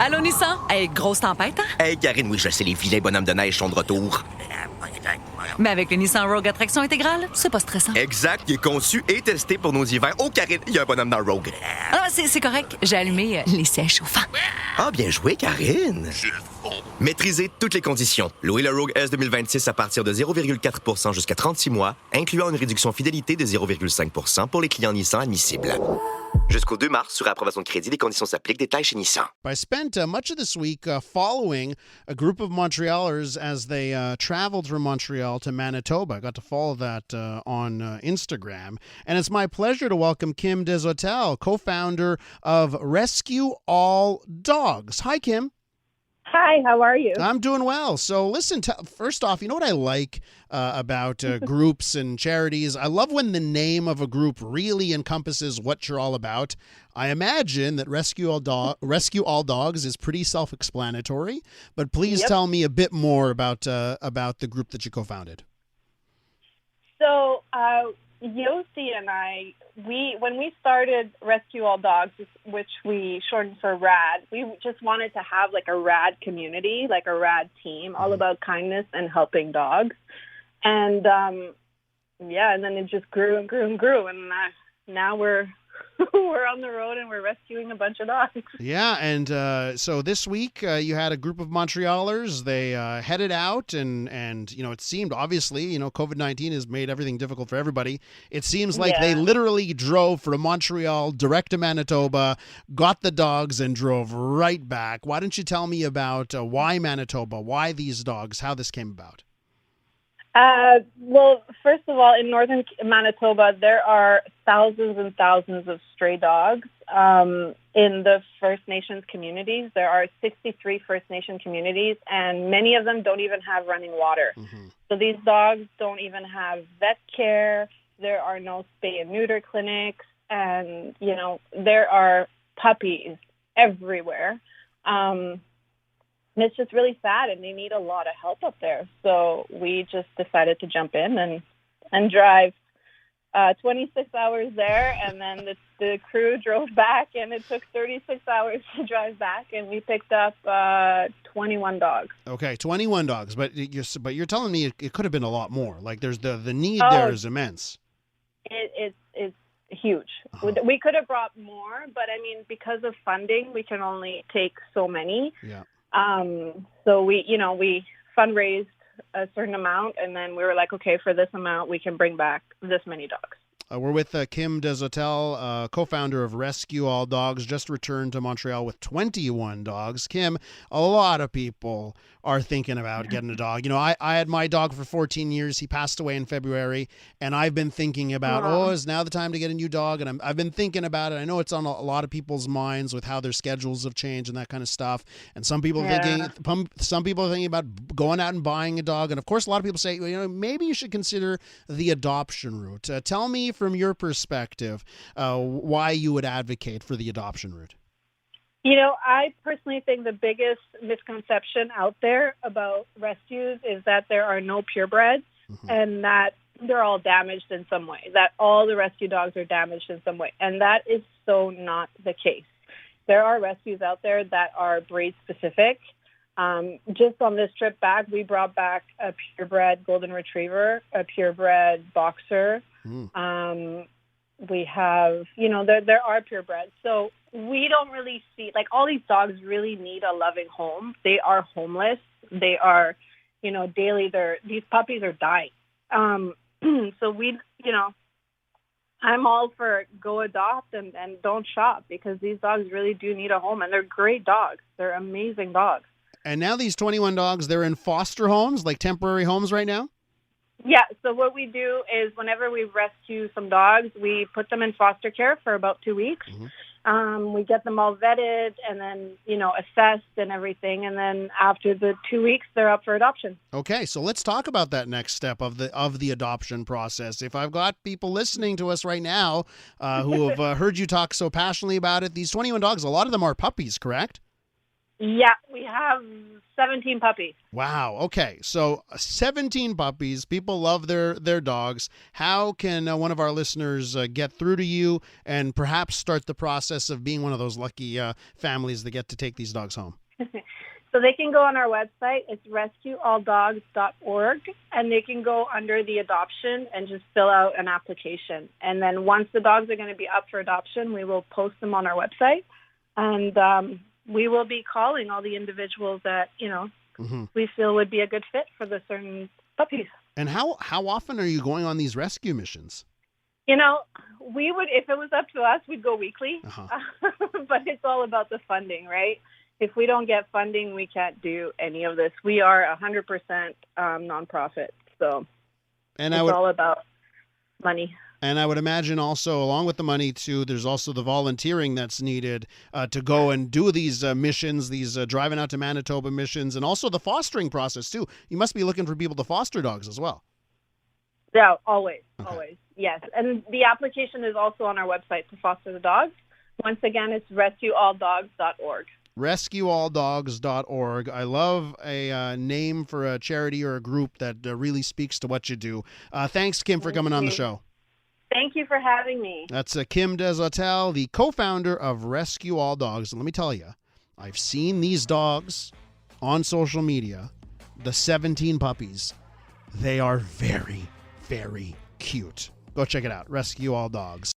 Allô, Nissan? Hey, grosse tempête, hein? Hey, Karine, oui, je sais, les vilains bonhommes de neige sont de retour. Mais avec le Nissan Rogue à traction intégrale, c'est pas stressant. Exact, il est conçu et testé pour nos hivers. Oh, Karine, il y a un bonhomme dans le Rogue. Ah, c'est correct. J'ai allumé les sièges chauffants. Ah, bien joué, Karine. Maîtrisez toutes les conditions. Louez le Rogue S 2026 à partir de 0,4 jusqu'à 36 mois, incluant une réduction fidélité de 0,5 pour les clients Nissan admissibles. Jusqu'au 2 mars, sur approbation de crédit, les conditions s'appliquent. Détails chez Nissan. I spent much of this week following a group of Montrealers as they traveled from Montreal to Manitoba. I got to follow that on Instagram. And it's my pleasure to welcome Kim Desautels, co-founder of Rescue All Dogs. Hi, Kim. Hi, how are you? I'm doing well. So listen, first off, you know what I like about groups and charities? I love when the name of a group really encompasses what you're all about. I imagine that Rescue All Dogs is pretty self-explanatory, but please tell me a bit more about the group that you co-founded. So, Yossi and I, when we started Rescue All Dogs, which we shortened for RAD, we just wanted to have like a RAD community, like a RAD team, all about kindness and helping dogs. And and then it just grew and grew and grew, and now we're we're on the road and we're rescuing a bunch of dogs. Yeah, and so this week you had a group of Montrealers. They headed out, and you know, it seemed, obviously, you know, COVID-19 has made everything difficult for everybody. It seems like they literally drove from Montreal direct to Manitoba, got the dogs, and drove right back. Why don't you tell me about why Manitoba, why these dogs, how this came about? Well, first of all, in northern Manitoba, there are thousands and thousands of stray dogs. In the First Nations communities, there are 63 First Nation communities, and many of them don't even have running water. Mm-hmm. So these dogs don't even have vet care. There are no spay and neuter clinics, and, you know, there are puppies everywhere. And it's just really sad, and they need a lot of help up there. So we just decided to jump in and drive 26 hours there, and then the crew drove back, and it took 36 hours to drive back, and we picked up 21 dogs. Okay, 21 dogs, but you're telling me it could have been a lot more. Like, there's the need there is immense. It's huge. Uh-huh. We could have brought more, but I mean, because of funding, we can only take so many. Yeah. So we fundraised a certain amount, and then we were like, okay, for this amount, we can bring back this many dogs. We're with Kim Desautels, co-founder of Rescue All Dogs, just returned to Montreal with 21 dogs. Kim, a lot of people are thinking about getting a dog. You know, I had my dog for 14 years. He passed away in February, and I've been thinking about, is now the time to get a new dog? And I've been thinking about it. I know it's on a lot of people's minds with how their schedules have changed and that kind of stuff. And some people are thinking about going out and buying a dog. And of course, a lot of people say, you know, maybe you should consider the adoption route. Tell me from your perspective why you would advocate for the adoption route. You know, I personally think the biggest misconception out there about rescues is that there are no purebreds, and that they're all damaged in some way, that all the rescue dogs are damaged in some way. And that is so not the case. There are rescues out there that are breed specific. Just on this trip back, we brought back a purebred golden retriever, a purebred boxer. We have, you know, there are purebreds. So we don't really see, like, all these dogs really need a loving home. They are homeless. They are, you know, daily, these puppies are dying. So we, you know, I'm all for go adopt and don't shop, because these dogs really do need a home, and they're great dogs. They're amazing dogs. And now these 21 dogs, they're in foster homes, like temporary homes right now? Yeah, so what we do is whenever we rescue some dogs, we put them in foster care for about 2 weeks. We get them all vetted and then, you know, assessed and everything. And then after the 2 weeks, they're up for adoption. Okay, so let's talk about that next step of the adoption process. If I've got people listening to us right now who have heard you talk so passionately about it, these 21 dogs, a lot of them are puppies, correct? Yeah, we have 17 puppies. Wow. Okay. So 17 puppies. People love their dogs. How can one of our listeners get through to you and perhaps start the process of being one of those lucky families that get to take these dogs home? So they can go on our website. It's rescuealldogs.org, and they can go under the adoption and just fill out an application. And then once the dogs are going to be up for adoption, we will post them on our website, and we will be calling all the individuals that, we feel would be a good fit for the certain puppies. And how often are you going on these rescue missions? We would, if it was up to us, we'd go weekly. But it's all about the funding, right? If we don't get funding, we can't do any of this. We are 100% nonprofit, so it's all about money. And I would imagine also, along with the money, too, there's also the volunteering that's needed to go and do these missions, these driving out to Manitoba missions, and also the fostering process, too. You must be looking for people to foster dogs as well. Yeah, always, yes. And the application is also on our website to foster the dogs. Once again, it's rescuealldogs.org. RescueAllDogs.org. I love a name for a charity or a group that really speaks to what you do. Thanks, Kim, for coming on the show. Thank you for having me. That's Kim Desautels, the co-founder of Rescue All Dogs. And let me tell you, I've seen these dogs on social media, the 17 puppies. They are very, very cute. Go check it out, Rescue All Dogs.